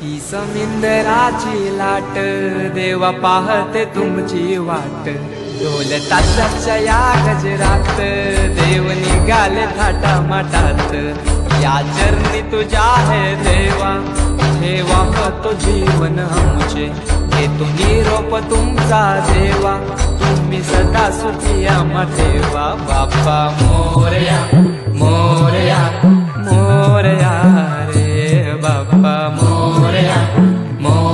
ही समिंदराची लाट देवा पाहते तुमची वाट ढोल ताशाच्या या गजरात देव निघाले थाटा माटात या चरणी तुझ्या है देवा ठेवा तो जीवन आमचे घेतो निरोप तुमचा देवा तुम्ही सदा सुखी आम्हा ठेवा बाप्पा मोरया मोरया मोरया रे बाप्पा मोरया मोरया